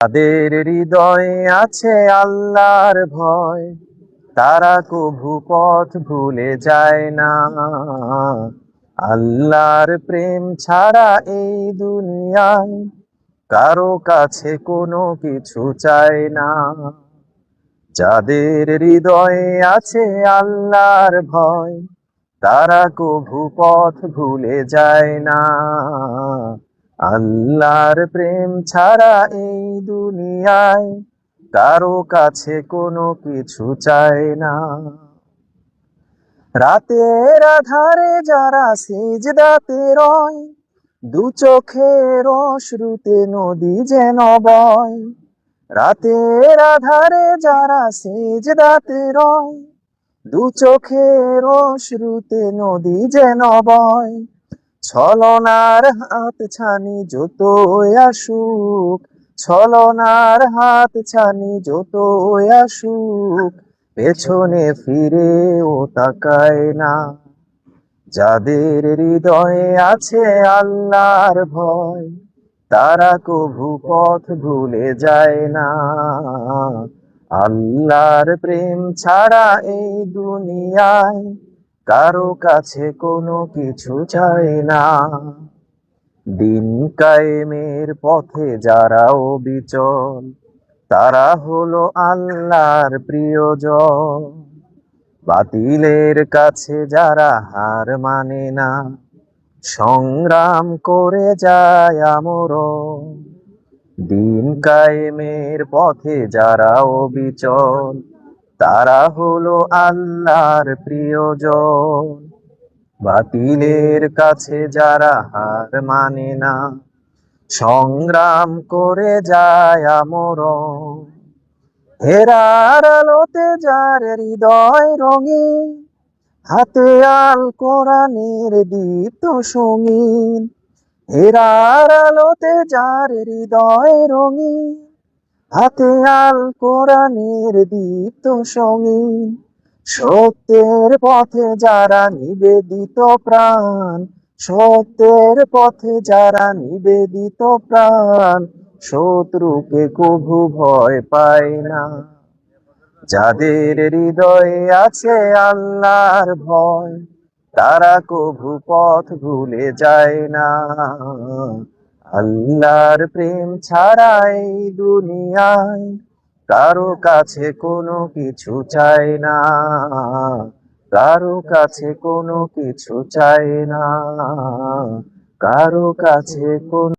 তাদের হৃদয়ে আছে আল্লাহর ভয়, তারা কভু পথ ভুলে যায় না। আল্লাহর প্রেম ছাড়া এই দুনিয়ায় কারো কাছে কোনো কিছু চায় না। যাদের হৃদয়ে আছে আল্লাহর ভয়, তারা কভু পথ ভুলে যায় না। আল্লাহর প্রেম ছাড়া এই দুনিয়ায় কারো কাছে কোনো কিছু চায় না। রাতের আধারে যারা সিজদাতে রয়, দু চোখের অশ্রুতে নদী যেন বয়। রাতের আধারে যারা সিজদাতে রয়, দু চোখের অশ্রুতে নদী যেন বয়। ছলনার হাত ছানি যতই আসুক, ছলনার হাত ছানি যতই আসুক, পেছনে ফিরেও তাকায় না। যাদের হৃদয়ে আছে আল্লাহর ভয়, তারা কভু পথ ভুলে যায় না। আল্লাহর প্রেম ছাড়া এই দুনিয়ায় কারো কাছে কোনো কিছু চায় না। দিন কায়েমের পথে যারা অবিচল, তারা হলো আল্লাহর প্রিয়জন। বাতিলের কাছে যারা হার মানে না, সংগ্রাম করে যায় আমরণ। দিন কায়েমের পথে যারা অবিচল, তারা হলো আল্লাহর প্রিয়জন। বাতিলের কাছে যারা হার মানে না, সংগ্রাম করে যায় আমরণ। হেরার আলোতে যার হৃদয় রঙিন, হাতে আল কোরআনের দীপ্ত সঙ্গীন। হেরার আলোতে যার হৃদয় রঙিন, হাতে আল কোরআনের দীপ্ত সঙ্গীন। সত্যের পথে যারা নিবেদিত প্রাণ, সত্যের পথে যারা নিবেদিত প্রাণ, শত্রুকে কভু ভয় পায় না। যাদের হৃদয়ে আছে আল্লাহর ভয়, তারা কভু পথ ভুলে যায় না। আল্লাহর প্রেম ছাড়া এই দুনিয়ায় কারো কাছে কোনো কিছু চায় না। কারো কাছে কোনো কিছু চায় না। কারো কাছে কোনো